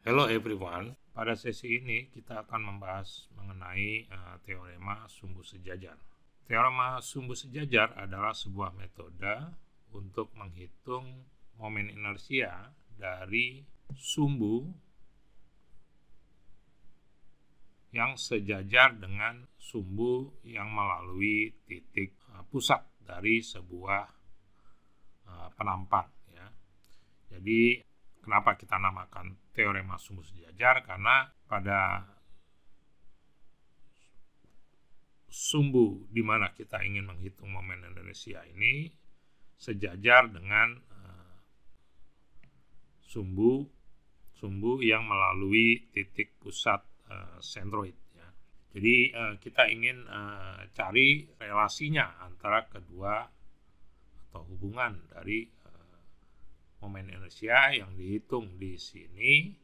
Hello everyone, pada sesi ini kita akan membahas mengenai teorema sumbu sejajar. Teorema sumbu sejajar adalah sebuah metode untuk menghitung momen inersia dari sumbu yang sejajar dengan sumbu yang melalui titik pusat dari sebuah penampang. Ya. Jadi kenapa kita namakan teorema sumbu sejajar? Karena pada sumbu di mana kita ingin menghitung momen inersia ini sejajar dengan sumbu yang melalui titik pusat sentroid. Ya. Jadi kita ingin cari relasinya antara kedua atau hubungan dari momen inersia yang dihitung di sini,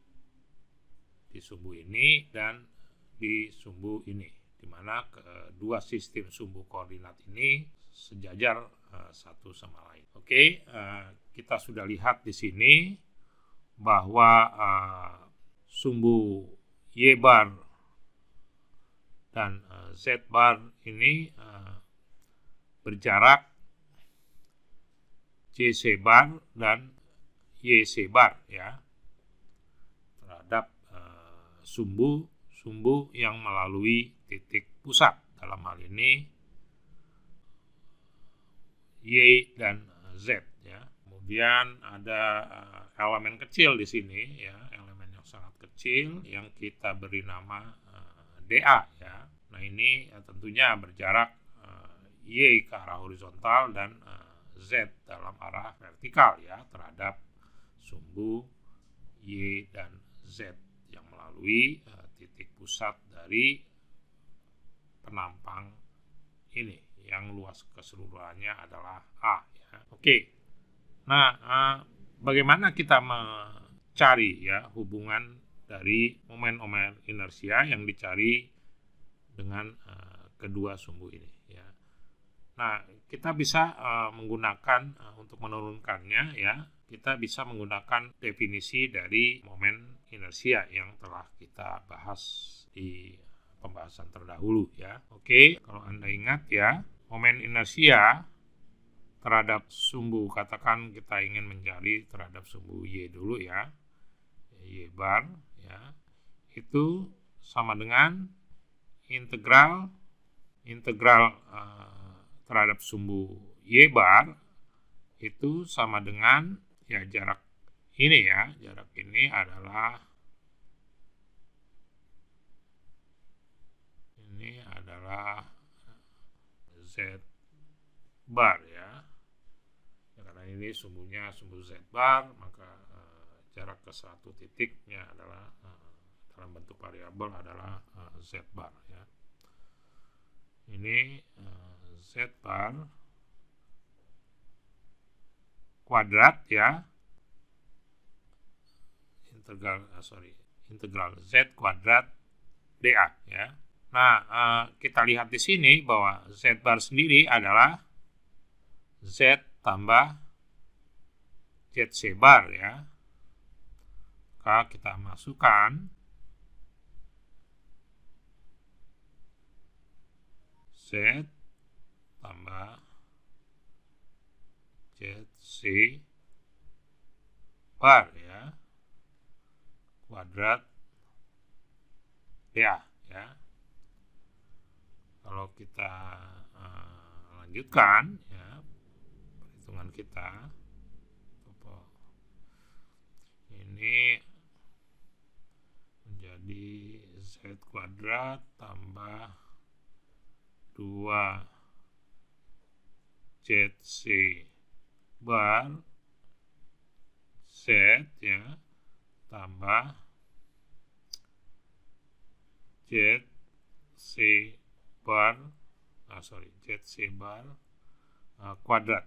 di sumbu ini, dan di sumbu ini, di mana kedua sistem sumbu koordinat ini sejajar satu sama lain. Oke, kita sudah lihat di sini bahwa sumbu Y bar dan Z bar ini berjarak JC bar dan YC bar ya terhadap sumbu yang melalui titik pusat, dalam hal ini Y dan Z ya. Kemudian ada elemen kecil di sini ya, elemen yang sangat kecil yang kita beri nama DA ya. Nah, ini tentunya berjarak Y ke arah horizontal dan Z dalam arah vertikal ya terhadap sumbu Y dan Z yang melalui titik pusat dari penampang ini yang luas keseluruhannya adalah A ya. Oke. Nah, bagaimana kita mencari ya hubungan dari momen inersia yang dicari dengan kedua sumbu ini ya. Nah, kita bisa menggunakan untuk menurunkannya ya. Kita bisa menggunakan definisi dari momen inersia yang telah kita bahas di pembahasan terdahulu ya. Oke, kalau Anda ingat ya, momen inersia terhadap sumbu, katakan kita ingin mencari terhadap sumbu Y dulu ya, Y bar ya, itu sama dengan integral terhadap sumbu Y bar itu sama dengan ya jarak ini ya, jarak ini adalah Z bar ya. Karena ini sumbunya sumbu Z bar, maka jarak ke satu titiknya adalah dalam bentuk variabel adalah Z bar ya. Ini Z bar kuadrat ya, integral Z kuadrat dA ya. Nah, kita lihat di sini bahwa Z bar sendiri adalah Z tambah ZC bar ya. Maka kita masukkan Z tambah ZC bar ya kuadrat dA ya. Kalau kita lanjutkan ya perhitungan kita, ini menjadi Z kuadrat tambah 2 ZC bar Z ya tambah ZC bar kuadrat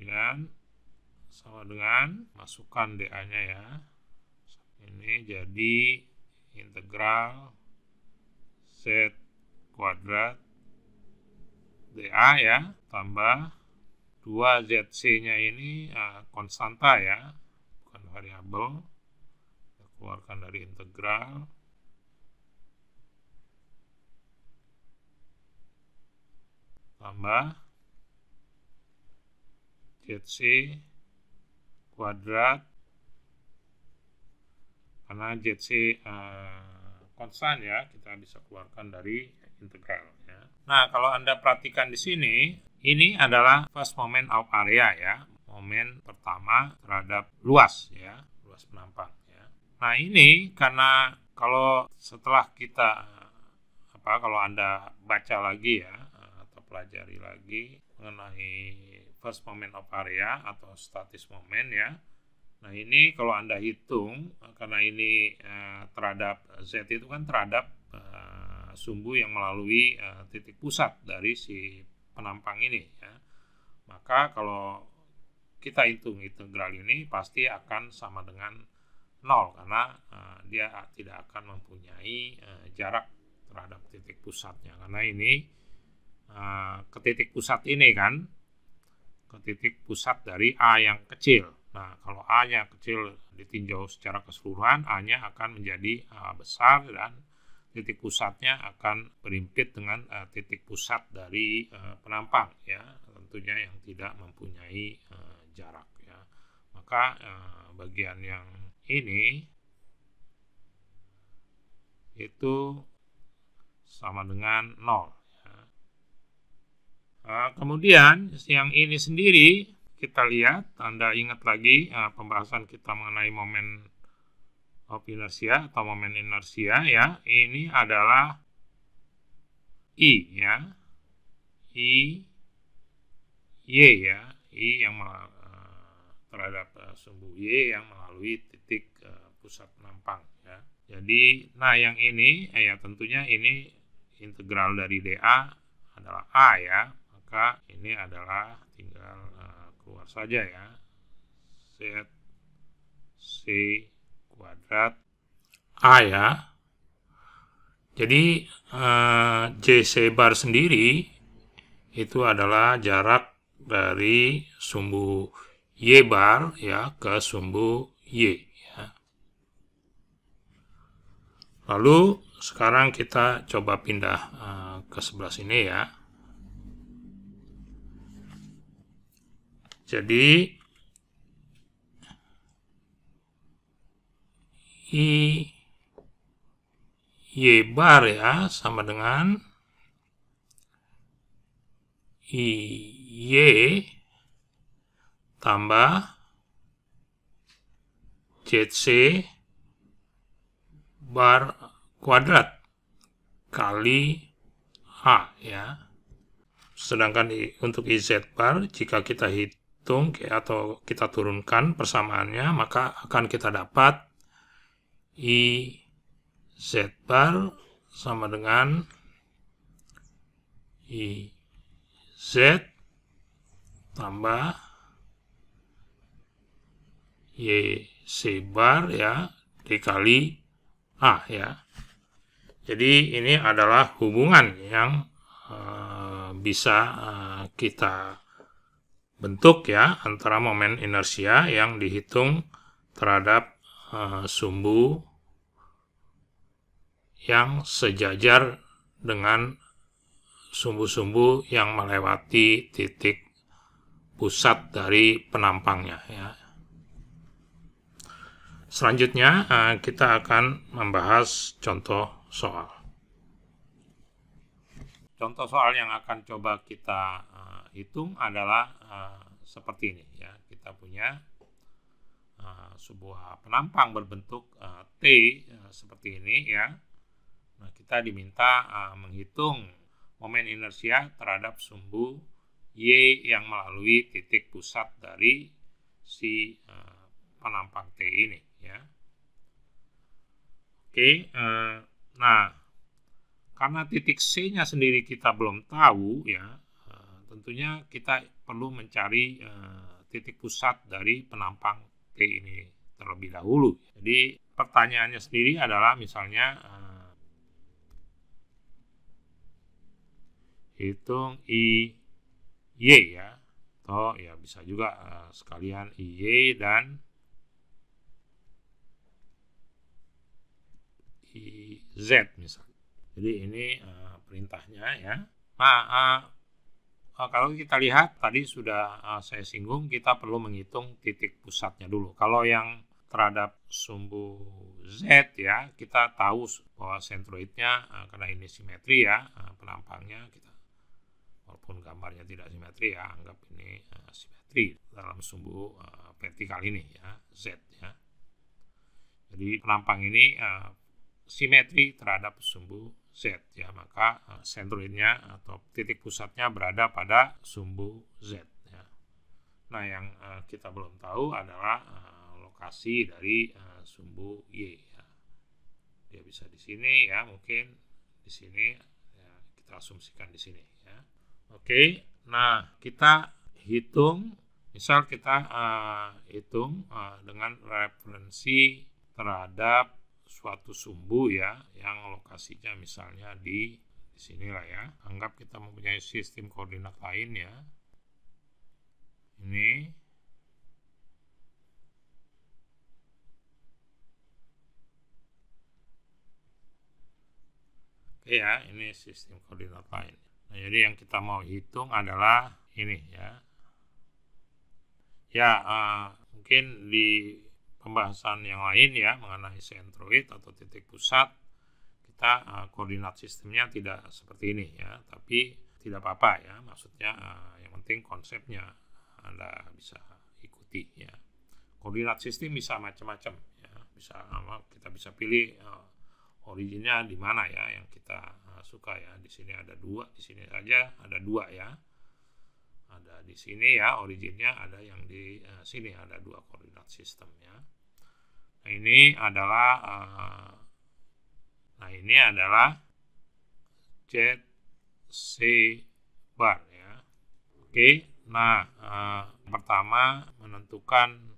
dan sama dengan masukkan DA-nya ya. Ini jadi integral Z kuadrat DA ya tambah 2 ZC-nya ini konstanta ya, variabel, kita keluarkan dari integral. Tambah ZC kuadrat, karena ZC konstan ya, kita bisa keluarkan dari integral ya. Nah, kalau Anda perhatikan di sini, ini adalah first moment of area ya, momen pertama terhadap luas ya, luas penampang ya. Nah, ini karena kalau setelah kita kalau Anda baca lagi ya atau pelajari lagi mengenai first moment of area atau statis moment ya. Nah, ini kalau Anda hitung, karena ini terhadap Z itu kan terhadap sumbu yang melalui titik pusat dari si penampang ini ya. Maka kalau kita hitung integral ini pasti akan sama dengan 0 karena dia tidak akan mempunyai jarak terhadap titik pusatnya, karena ini ke titik pusat ini kan, ke titik pusat dari A yang kecil. Nah, kalau A-nya kecil ditinjau secara keseluruhan, A-nya akan menjadi A besar dan titik pusatnya akan berimpit dengan titik pusat dari penampang ya, tentunya yang tidak mempunyai jarak ya. Maka bagian yang ini itu sama dengan 0 ya. Kemudian yang ini sendiri kita lihat, Anda ingat lagi pembahasan kita mengenai momen of inertia atau momen inersia ya. Ini adalah I ya, I Y ya, I yang terhadap sumbu Y yang melalui titik pusat penampang ya. Jadi, nah yang ini ya tentunya ini integral dari dA adalah A ya, maka ini adalah tinggal keluar saja ya, ZC kuadrat A ya. Jadi JC bar sendiri itu adalah jarak dari sumbu Y bar ya ke sumbu Y ya. Lalu sekarang kita coba pindah ke sebelah sini ya. Jadi Y bar ya sama dengan Y tambah ZC bar kuadrat kali A ya. Sedangkan untuk IZ bar jika kita hitung atau kita turunkan persamaannya, maka akan kita dapat IZ bar sama dengan IZ tambah YC bar ya dikali A ya. Jadi ini adalah hubungan yang bisa kita bentuk ya antara momen inersia yang dihitung terhadap sumbu yang sejajar dengan sumbu-sumbu yang melewati titik pusat dari penampangnya ya. Selanjutnya kita akan membahas contoh soal. Contoh soal yang akan coba kita hitung adalah seperti ini ya. Kita punya sebuah penampang berbentuk T seperti ini ya. Nah, kita diminta menghitung momen inersia terhadap sumbu Y yang melalui titik pusat dari si penampang T ini ya. Oke, nah karena titik C-nya sendiri kita belum tahu ya, tentunya kita perlu mencari titik pusat dari penampang T ini terlebih dahulu. Jadi pertanyaannya sendiri adalah misalnya hitung IY ya, atau ya bisa juga sekalian IY dan Z misalnya. Jadi ini perintahnya ya. Nah, kalau kita lihat tadi sudah saya singgung, kita perlu menghitung titik pusatnya dulu. Kalau yang terhadap sumbu Z ya, kita tahu bahwa sentroidnya karena ini simetri ya, penampangnya kita walaupun gambarnya tidak simetri ya, anggap ini simetri dalam sumbu vertikal ini ya, Z ya. Jadi penampang ini simetri terhadap sumbu Z ya, maka sentroidnya atau titik pusatnya berada pada sumbu Z ya. Nah, yang kita belum tahu adalah lokasi dari sumbu Y ya. Dia bisa di sini ya, mungkin di sini ya, kita asumsikan di sini ya. Oke, nah kita hitung, misal kita hitung dengan referensi terhadap suatu sumbu ya, yang lokasinya misalnya di sinilah ya. Anggap kita mempunyai sistem koordinat lain ya. Ini oke ya, ini sistem koordinat lain. Nah, jadi yang kita mau hitung adalah ini ya. Ya, mungkin di pembahasan yang lain ya mengenai sentroid atau titik pusat, kita koordinat sistemnya tidak seperti ini ya, tapi tidak apa-apa ya, maksudnya yang penting konsepnya Anda bisa ikuti ya. Koordinat sistem bisa macam-macam ya, kita bisa pilih originnya di mana ya yang kita suka ya. Di sini ada dua, di sini saja ada dua ya. Ada di sini ya originnya, ada yang di sini ada dua koordinat sistem ya. Nah, ini adalah ZC bar ya. Oke, nah pertama menentukan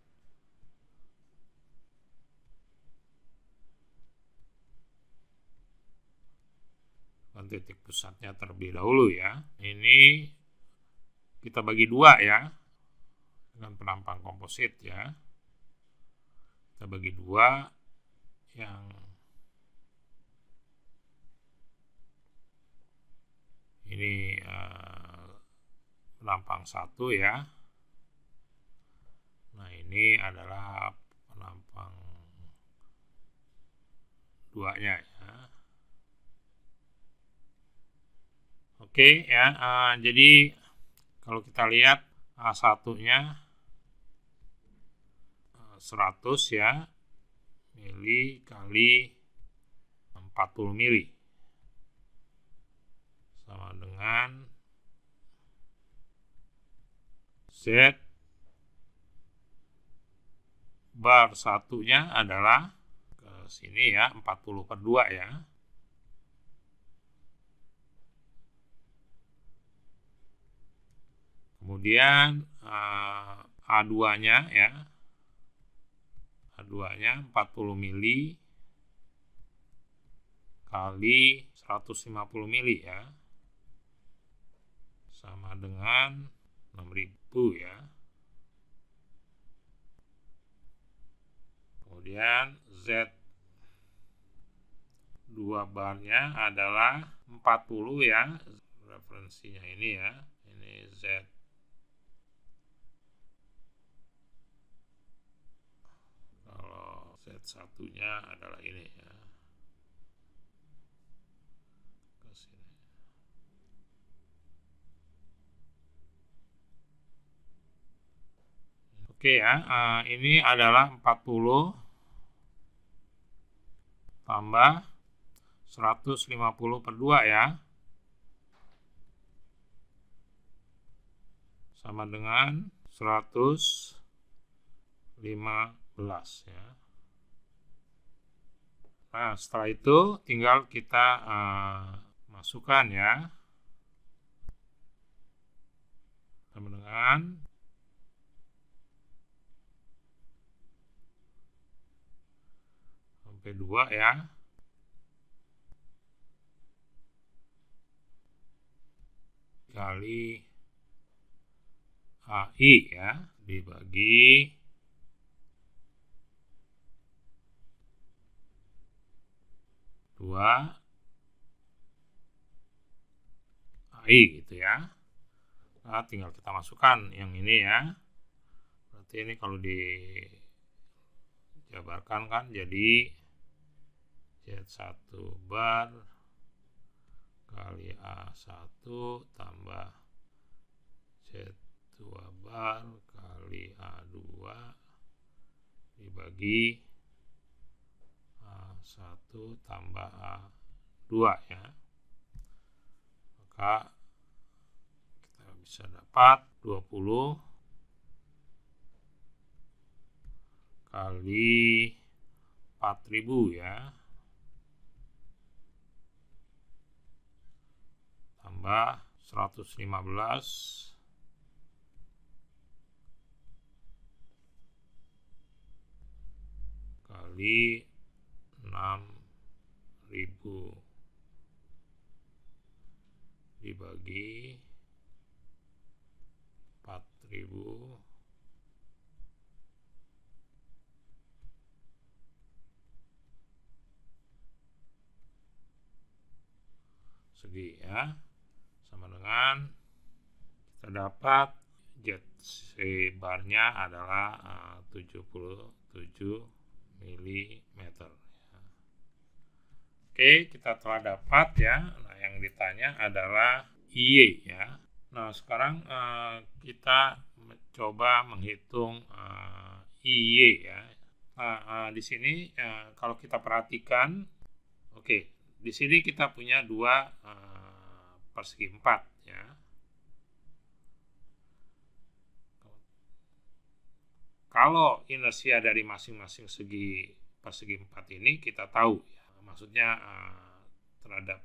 titik pusatnya terlebih dahulu ya. Ini kita bagi dua ya dengan penampang komposit ya. Kita bagi dua, yang ini penampang satu ya. Nah, ini adalah penampang duanya ya. Oke ya, jadi kalau kita lihat A1-nya 100 ya, mili kali 40 mili sama dengan Z bar satunya adalah ke sini ya, 40/2 ya. Kemudian A2-nya ya. A2-nya 40 mili kali 150 mili ya. Sama dengan 6.000 ya. Kemudian Z2 barnya adalah 40 ya. Referensinya ini ya. Ini Z. Z1-nya adalah ini ya. Ke sini. Oke ya, ini adalah 40 tambah 150/2 ya. Sama dengan 115 ya. Nah, setelah itu tinggal kita masukkan ya. Sama dengan sampai 2 ya. Kali AI ya, dibagi 2 I gitu ya. Nah, tinggal kita masukkan yang ini ya. Berarti ini kalau dijabarkan kan jadi Z1 bar kali A1 tambah Z2 bar kali A2 dibagi A1 tambah A2 ya. Maka kita bisa dapat 20 kali 4.000 ya. Tambah 115 kali 6.000 dibagi 4.000 segi ya, sama dengan kita dapat ZC barnya adalah 77 mm ya. Oke, kita telah dapat ya. Nah, yang ditanya adalah IY ya. Nah, sekarang kita mencoba menghitung IY ya. Nah, di sini kalau kita perhatikan, oke, di sini kita punya 2 persegi 4 ya. Kalau inersia dari masing-masing segi persegi 4 ini kita tahu ya. Maksudnya terhadap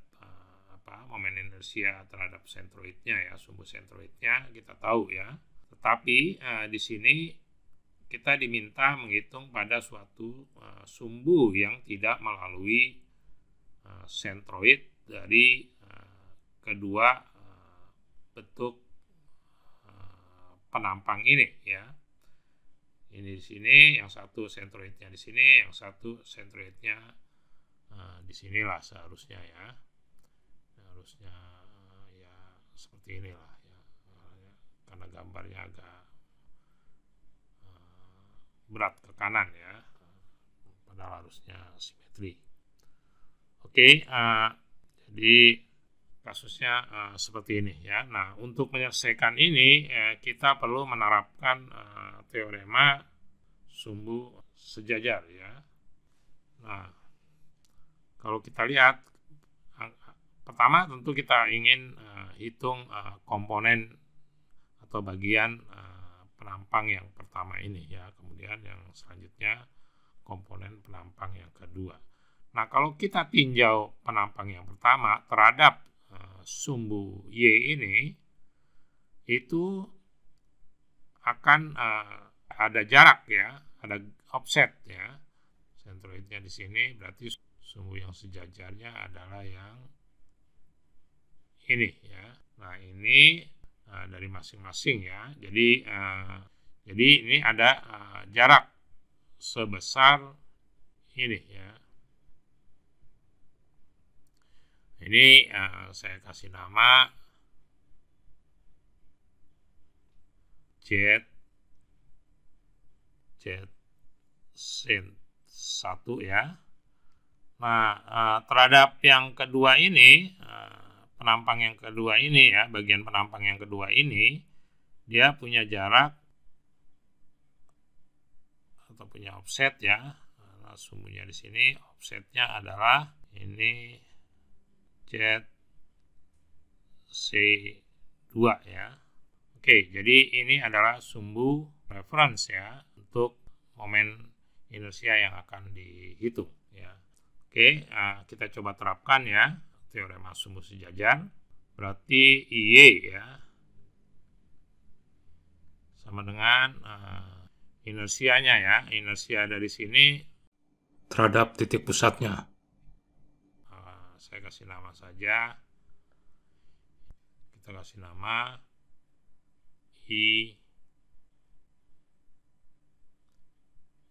momen inersia terhadap sentroidnya ya, sumbu sentroidnya kita tahu ya. Tetapi di sini kita diminta menghitung pada suatu sumbu yang tidak melalui sentroid dari kedua bentuk penampang ini ya. Ini di sini, yang satu sentroidnya di sini, yang satu sentroidnya di sinilah seharusnya ya. Harusnya ya seperti inilah ya. Karena gambarnya agak berat ke kanan ya. Padahal harusnya simetri. Oke, jadi kasusnya seperti ini ya. Nah, untuk menyelesaikan ini kita perlu menerapkan teorema sumbu sejajar ya. Nah, kalau kita lihat pertama tentu kita ingin hitung komponen atau bagian penampang yang pertama ini ya. Kemudian yang selanjutnya komponen penampang yang kedua. Nah, kalau kita tinjau penampang yang pertama terhadap sumbu Y ini, itu akan ada jarak ya, ada offset ya. Sentroidnya di sini berarti sumbu yang sejajarnya adalah yang ini ya. Nah, ini dari masing-masing ya. Jadi ini ada jarak sebesar ini ya. Ini saya kasih nama sin 1 ya. Nah, terhadap yang kedua ini, penampang yang kedua ini ya, bagian penampang yang kedua ini, dia punya jarak atau punya offset ya. Nah, sumbunya di sini, offsetnya adalah ini ZC2 ya. Oke, jadi ini adalah sumbu reference ya untuk momen inersia yang akan dihitung ya. Oke, kita coba terapkan ya teorema sumbu sejajar. Berarti IY ya sama dengan inersianya ya, inersia dari sini terhadap titik pusatnya. Saya kasih nama saja, kita kasih nama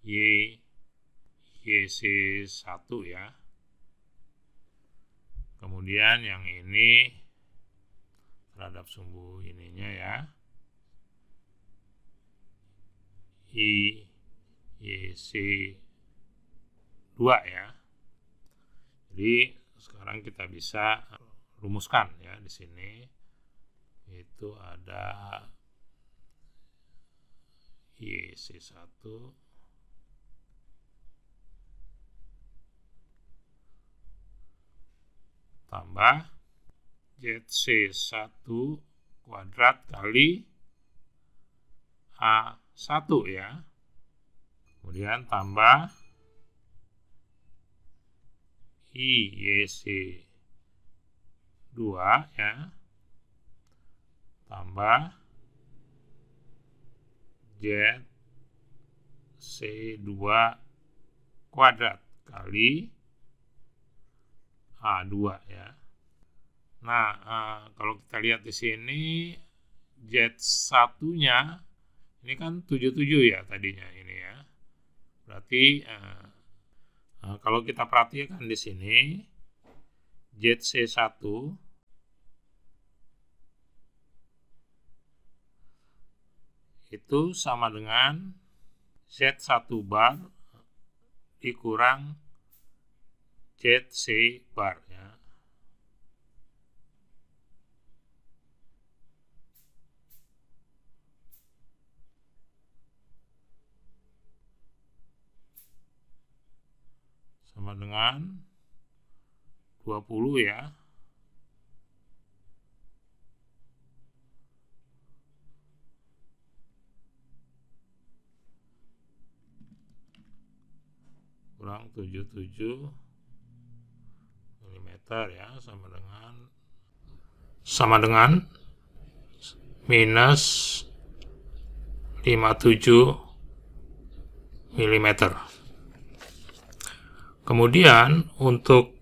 YC1 ya. kemudian yang ini terhadap sumbu ininya ya, IYC 2 ya. Jadi sekarang kita bisa rumuskan ya di sini. Itu ada IYC 1 tambah ZC1 kuadrat kali A1 ya. Kemudian tambah IYC 2 ya. Tambah ZC2 kuadrat kali A2 ya. Nah, kalau kita lihat di sini Z1-nya ini kan 77 ya tadinya ini ya. Berarti kalau kita perhatikan di sini ZC1 itu sama dengan Z1 bar dikurang ZC bar ya. Sama dengan 20 ya. Kurang 77 mm ya, sama dengan minus 57 mm. Kemudian untuk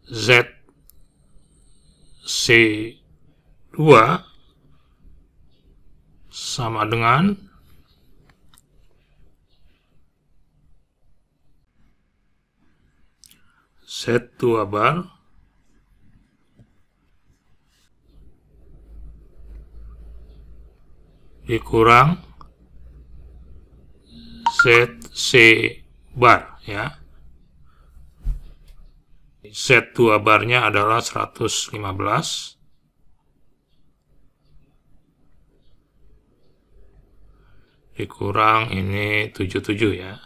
ZC2 sama dengan Z2 bar dikurang ZC bar ya. Z2 barnya adalah 115 dikurang ini 77 ya.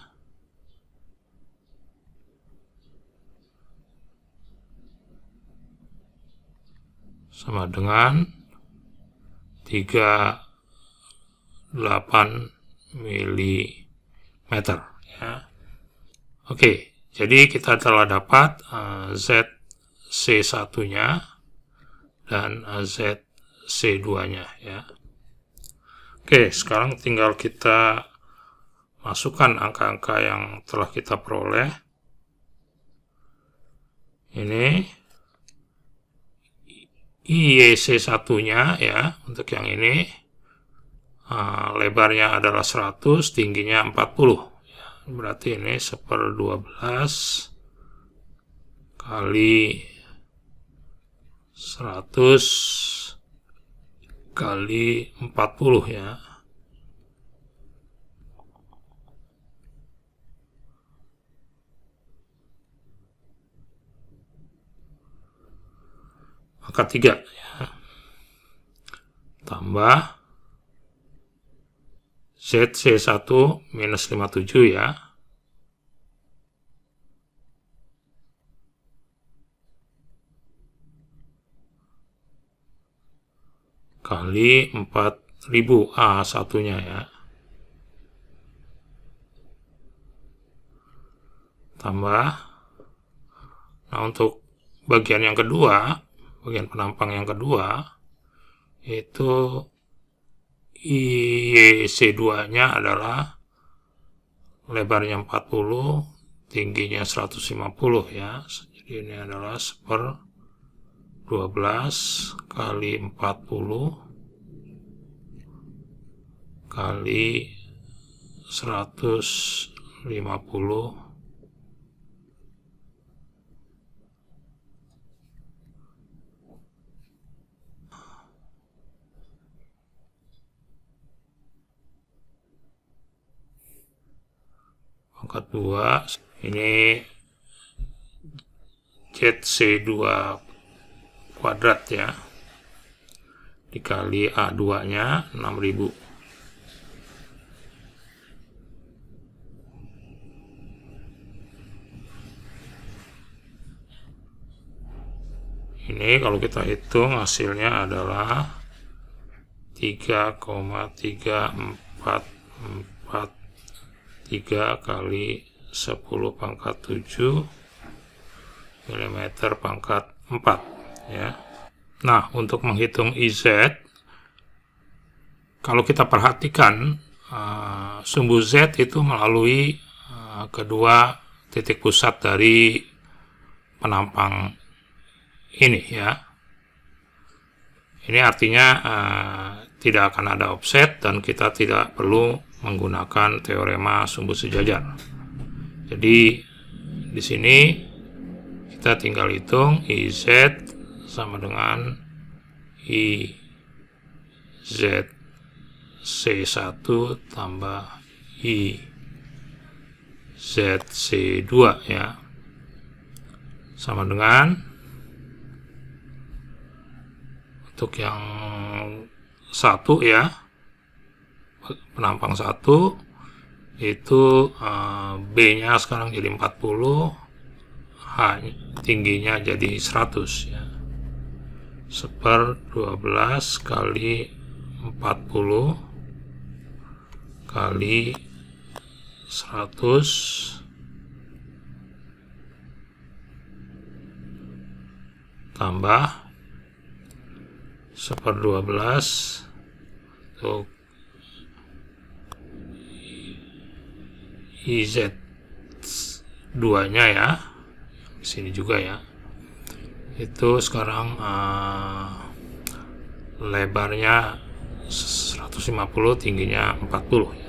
Sama dengan 38 mm ya. Oke, jadi kita telah dapat ZC1-nya dan ZC2-nya ya. Oke, sekarang tinggal kita masukkan angka-angka yang telah kita peroleh. Ini IYC1-nya ya, untuk yang ini lebarnya adalah 100, tingginya 40 ya, berarti ini 1/12 kali 100 kali 40 ya. Maka 3 ya. Tambah ZC1 minus 57 ya. Kali 4000 A1-nya ya. Tambah. Nah, untuk bagian yang kedua, bagian penampang yang kedua, itu IYC2-nya adalah lebarnya 40, tingginya 150 ya. Jadi ini adalah 1/12 kali 40 kali 150 . 1 pangkat 2. Ini ZC2 kuadrat ya, dikali A2 nya 6000. Ini kalau kita hitung hasilnya adalah 3,3443 kali 10 pangkat 7 mm pangkat 4 ya. Nah, untuk menghitung IZ, kalau kita perhatikan sumbu Z itu melalui kedua titik pusat dari penampang ini ya. Ini artinya tidak akan ada offset dan kita tidak perlu menggunakan teorema sumbu sejajar. Jadi di sini kita tinggal hitung IZ sama dengan IZC1 tambah IZC2 ya, sama dengan, untuk yang satu ya, penampang 1 itu B-nya sekarang jadi 40, H tingginya jadi 100 ya, 1/12 kali 40 kali 100 tambah 1/12 untuk IZ2 nya ya, di sini juga ya, itu sekarang lebarnya 150, tingginya 40 ya.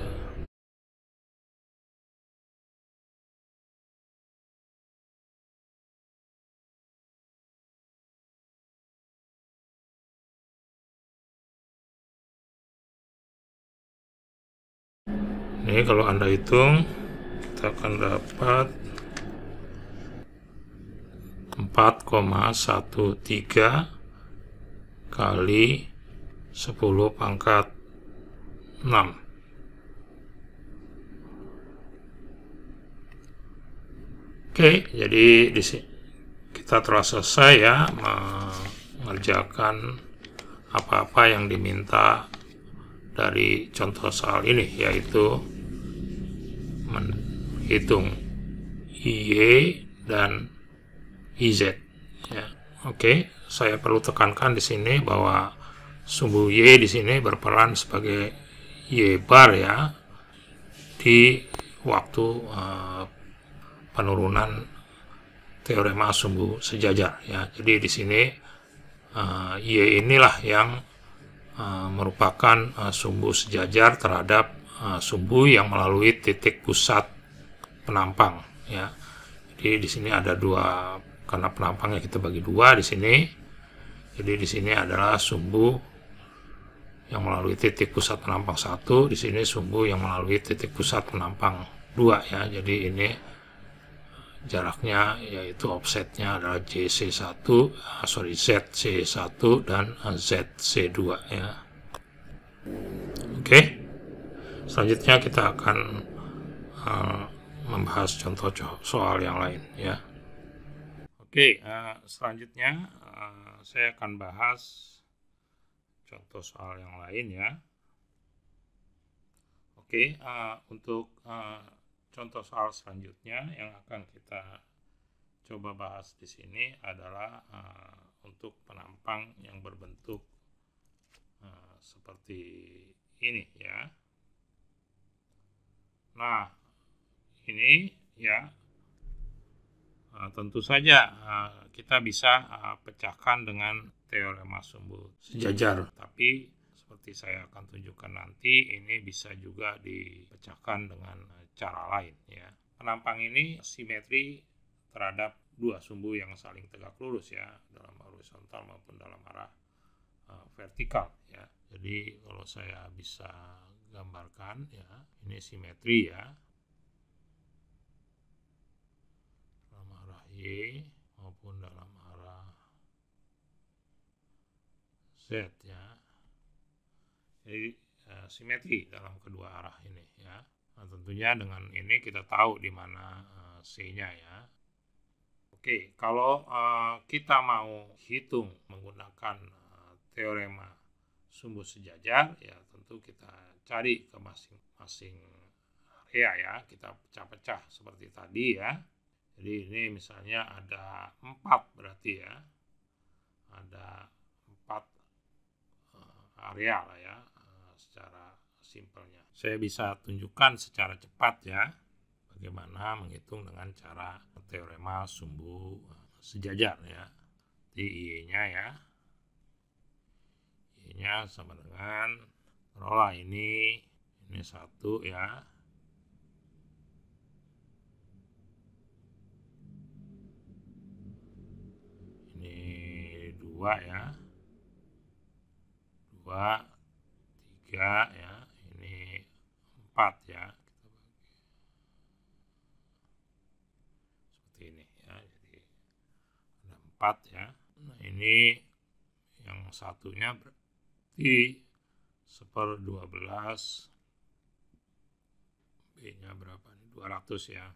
Ini kalau Anda hitung, kita akan dapat 4,13 kali 10 pangkat 6. Oke, jadi di sini kita telah selesai ya mengerjakan apa-apa yang diminta dari contoh soal ini, yaitu menghitung IY dan IZ ya. Oke, saya perlu tekankan di sini bahwa sumbu Y di sini berperan sebagai Y bar ya di waktu penurunan teorema sumbu sejajar ya. Jadi di sini Y inilah yang merupakan sumbu sejajar terhadap sumbu yang melalui titik pusat penampang ya. Jadi di sini ada dua, karena penampangnya kita bagi dua di sini. Jadi di sini adalah sumbu yang melalui titik pusat penampang 1, di sini sumbu yang melalui titik pusat penampang 2 ya. Jadi ini jaraknya yaitu offsetnya adalah ZC1 dan ZC2 ya. Oke. Selanjutnya kita akan membahas contoh soal yang lain ya. Oke, selanjutnya saya akan bahas contoh soal yang lain ya. Oke, untuk contoh soal selanjutnya yang akan kita coba bahas di sini adalah untuk penampang yang berbentuk seperti ini ya. Nah, ini ya tentu saja kita bisa pecahkan dengan teorema sumbu sejajar, tapi seperti saya akan tunjukkan nanti, ini bisa juga dipecahkan dengan cara lain ya. Penampang ini simetri terhadap dua sumbu yang saling tegak lurus ya, dalam horizontal maupun dalam arah vertikal ya. Jadi kalau saya bisa gambarkan ya, ini simetri ya. Y maupun dalam arah Z ya. Jadi simetri dalam kedua arah ini ya. Nah, tentunya dengan ini kita tahu di mana C-nya ya. Oke, kalau kita mau hitung menggunakan teorema sumbu sejajar, ya tentu kita cari ke masing-masing area ya, kita pecah-pecah seperti tadi ya. Jadi ini misalnya ada 4 berarti ya, ada 4 area lah ya, secara simpelnya. Saya bisa tunjukkan secara cepat ya, bagaimana menghitung dengan cara teorema sumbu sejajar ya. Jadi Y-nya ya, Y-nya sama dengan, taruhlah ini 1 ya, ini 2 ya, 2, 3 ya, ini 4 ya, seperti ini ya, jadi ada 4 ya. Nah ini yang satunya berarti 1/12, B-nya berapa nih, 200 ya,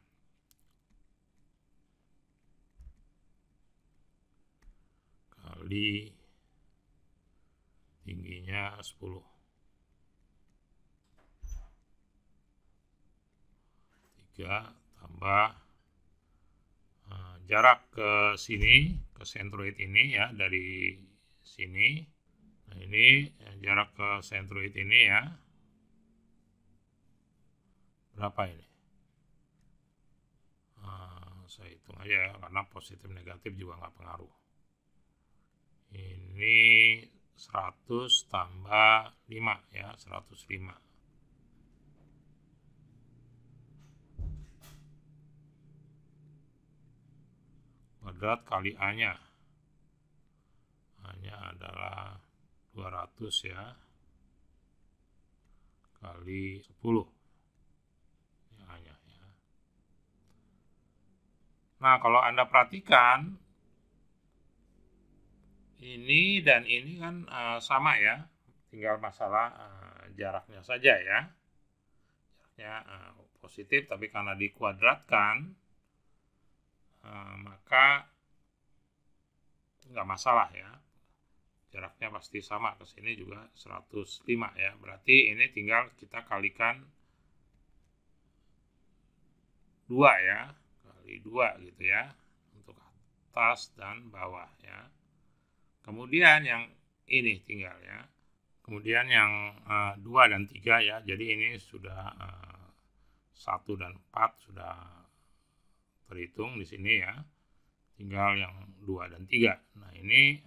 kali tingginya 10, 3 tambah jarak ke sini, ke sentroid ini ya, dari sini. Nah ini jarak ke sentroid ini ya, berapa ini? Saya hitung aja ya, karena positif negatif juga nggak pengaruh. Ini 100 tambah 5 ya, 105. Kuadrat kali A-nya. A-nya adalah 200 ya, kali 10. Ini A-nya ya. Nah, kalau Anda perhatikan, ini dan ini kan sama ya, tinggal masalah jaraknya saja ya. Jaraknya positif, tapi karena dikuadratkan, maka nggak masalah ya, jaraknya pasti sama, ke sini juga 105 ya, berarti ini tinggal kita kalikan 2 ya, kali 2 gitu ya, untuk atas dan bawah ya. Kemudian yang ini tinggal ya, kemudian yang 2 dan 3 ya, jadi ini sudah 1 dan 4 sudah terhitung di sini ya, tinggal yang 2 dan 3. Nah ini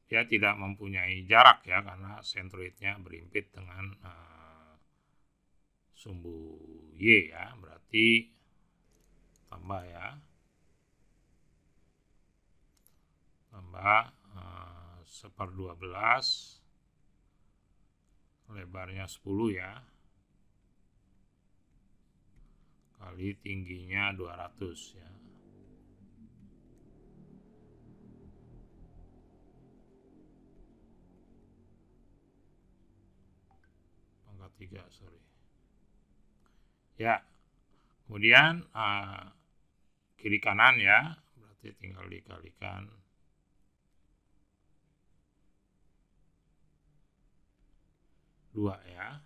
dia tidak mempunyai jarak ya, karena sentroidnya berimpit dengan sumbu Y ya, berarti tambah ya, tambah 1/12, lebarnya 10 ya, kali tingginya 200 ya. Pangkat 3, sorry. Ya, kemudian kiri kanan ya, berarti tinggal dikalikan 2 ya.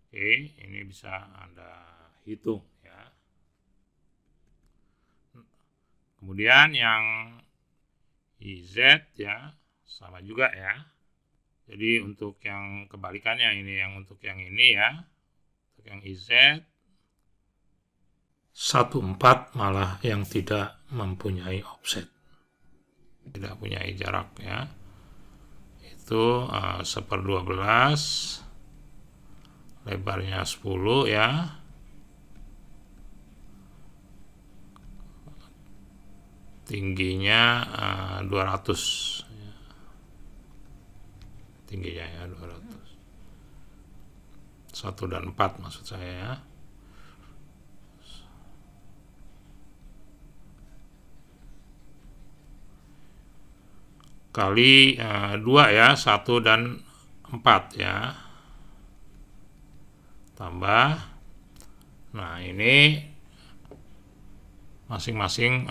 Oke, ini bisa Anda hitung ya. Kemudian yang IZ ya, sama juga ya. Jadi untuk yang kebalikannya ini, yang untuk yang ini ya, untuk yang IZ 1/4 malah yang tidak mempunyai offset, tidak mempunyai jarak ya, itu 1/12, lebarnya 10 ya, tingginya 200 ya. Tingginya ya 200, 1 dan 4 maksud saya ya. kali 2 ya, 1 dan 4 ya. Tambah. Nah, ini masing-masing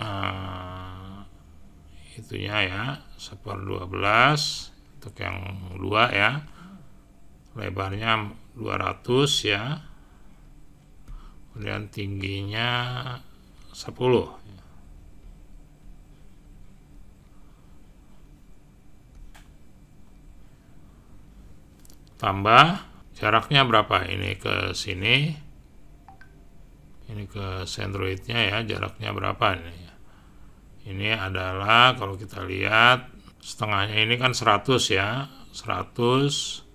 itunya ya, 1/12 untuk yang 2 ya. Lebarnya 200 ya. Kemudian tingginya 10. Tambah jaraknya berapa? Ini ke sini, ini ke sentroidnya ya, jaraknya berapa ini ya? Ini adalah kalau kita lihat setengahnya ini kan 100 ya, 100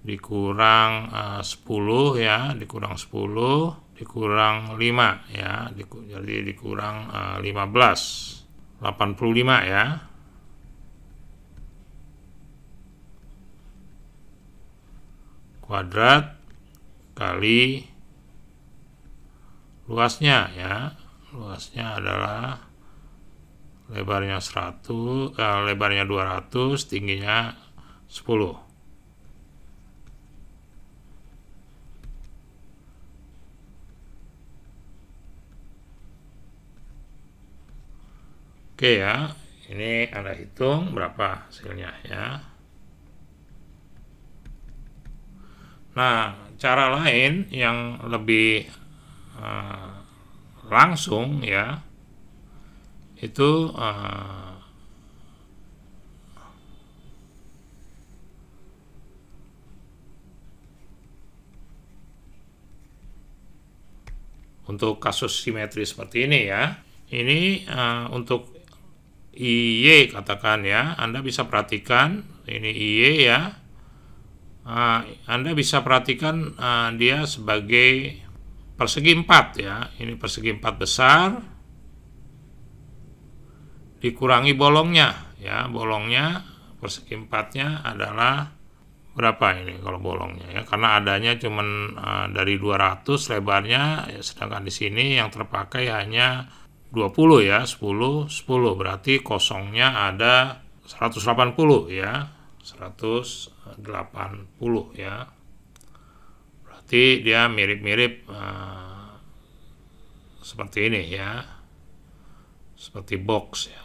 dikurang 10 ya, dikurang 10 dikurang 5 ya, jadi dikurang 15, 85 ya. Kuadrat kali luasnya ya. Luasnya adalah lebarnya 100, lebarnya 200, tingginya 10. Oke ya, ini Anda hitung berapa hasilnya ya. Nah, cara lain yang lebih langsung ya, itu untuk kasus simetri seperti ini ya. Ini untuk IY katakan ya, Anda bisa perhatikan ini IY ya. Anda bisa perhatikan dia sebagai persegi 4 ya. Ini persegi 4 besar dikurangi bolongnya ya. Bolongnya persegi 4-nya adalah berapa ini kalau bolongnya ya? Karena adanya cuman dari 200 lebarnya ya, sedangkan di sini yang terpakai hanya 20 ya, 10 berarti kosongnya ada 180 ya. 180 ya. Berarti dia mirip-mirip seperti ini ya. Seperti box ya.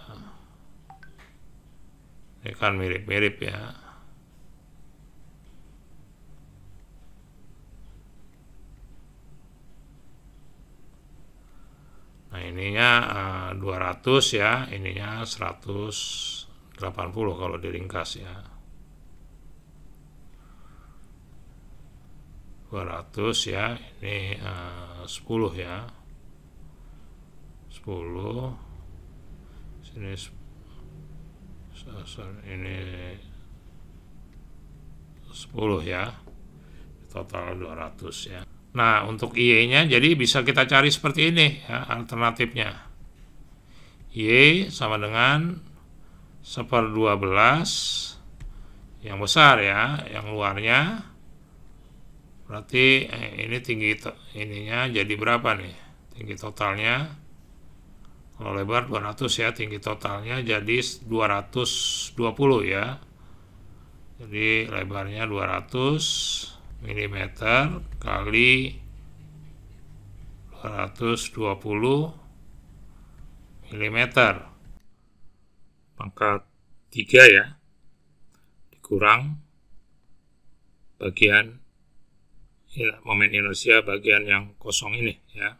Ini kan mirip-mirip ya. Nah, ininya 200 ya, ininya 180 kalau diringkas ya. 200 ya, ini 10 ya. 10 sini ini 10 ya. Total 200 ya. Nah, untuk Y-nya jadi bisa kita cari seperti ini ya, alternatifnya. Y sama dengan 1/12 yang besar ya, yang luarnya. Berarti ini tinggi ininya jadi berapa nih? Tinggi totalnya. Kalau lebar 200 ya, tinggi totalnya jadi 220 ya. Jadi lebarnya 200 mm kali 220 mm pangkat 3 ya, dikurang bagian ya, momen inersia bagian yang kosong ini ya.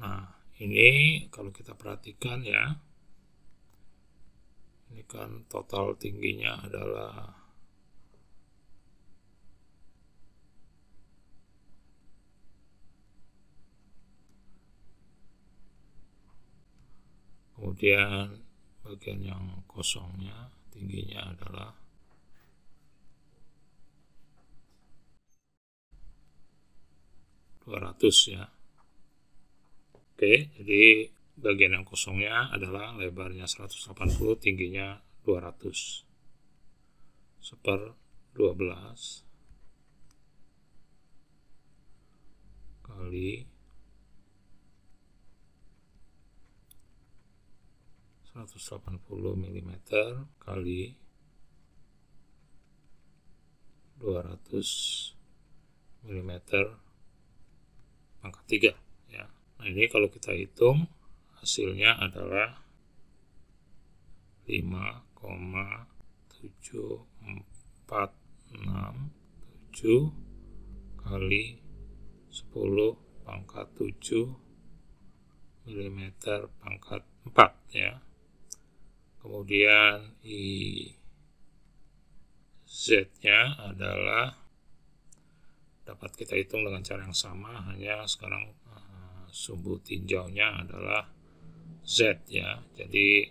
Nah, ini kalau kita perhatikan ya, ini kan total tingginya adalah kemudian bagian yang kosongnya tingginya adalah 200 ya. Oke, jadi bagian yang kosongnya adalah lebarnya 180, tingginya 200. 1/12 kali 180 mm kali 200 mm pangkat 3 ya. Nah, ini kalau kita hitung hasilnya adalah 5,7467 kali 10 pangkat 7 mm pangkat 4 ya. Kemudian Z-nya adalah dapat kita hitung dengan cara yang sama, hanya sekarang sumbu tinjaunya adalah Z ya. Jadi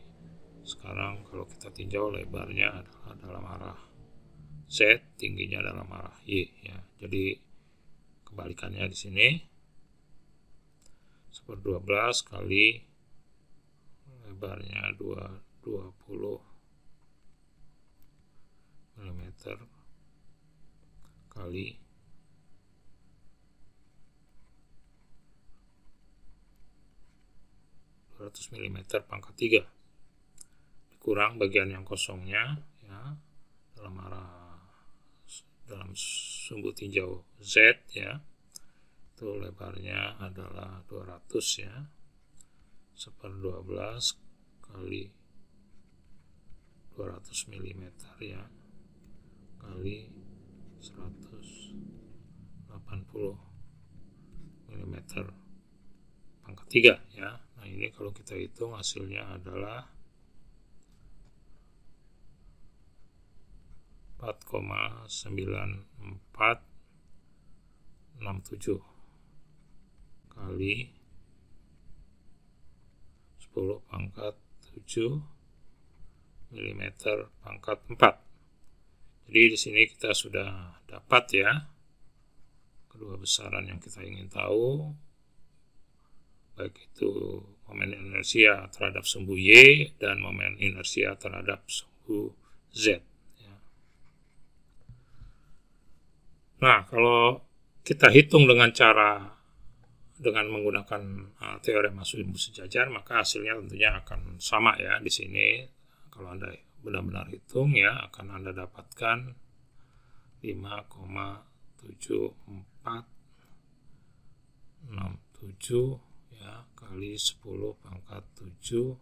sekarang kalau kita tinjau lebarnya adalah dalam arah Z, tingginya dalam arah Y ya. Jadi kebalikannya di sini 1/12 kali lebarnya 20 mm kali 200 mm pangkat 3 dikurang bagian yang kosongnya ya, dalam sumbu tinjau Z ya, itu lebarnya adalah 200 ya, 1/12 kali 200 mm ya, kali 180 mm pangkat 3 ya. Nah, ini kalau kita hitung hasilnya adalah 4,9467 kali 10 pangkat 7 mm pangkat 4. Jadi di sini kita sudah dapat ya kedua besaran yang kita ingin tahu, baik itu momen inersia terhadap sumbu Y dan momen inersia terhadap sumbu Z ya. Nah, kalau kita hitung dengan menggunakan teorema sumbu sejajar, maka hasilnya tentunya akan sama ya. Di sini kalau Anda benar-benar hitung ya, akan Anda dapatkan 5,7467 ya, kali 10 pangkat 7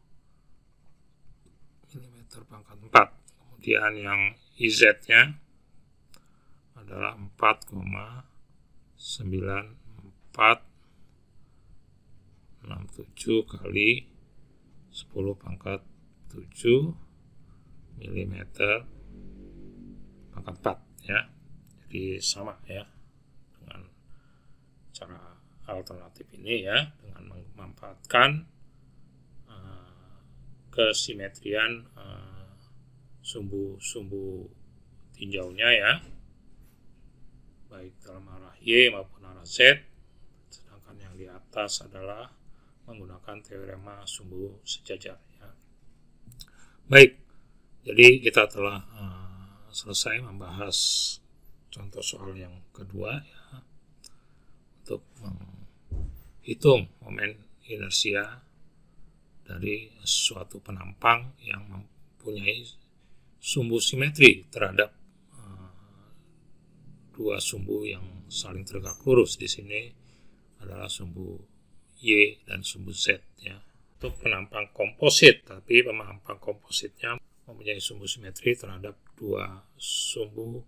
mm pangkat 4. Kemudian yang IZ-nya adalah 4,9467 kali 10 pangkat 7 mm pangkat 4 ya. Jadi sama ya dengan cara alternatif ini ya, dengan memanfaatkan kesimetrian sumbu-sumbu tinjaunya ya, baik dalam arah Y maupun arah Z, sedangkan yang di atas adalah menggunakan teorema sumbu sejajar ya. Baik, jadi kita telah selesai membahas contoh soal yang kedua ya, untuk menghitung momen inersia dari suatu penampang yang mempunyai sumbu simetri terhadap dua sumbu yang saling tegak lurus. Di sini adalah sumbu Y dan sumbu Z ya. Untuk penampang komposit, tapi penampang kompositnya mempunyai sumbu simetri terhadap dua sumbu,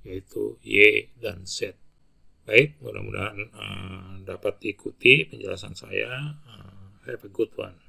yaitu Y dan Z. Baik, mudah-mudahan dapat diikuti penjelasan saya. Have a good one.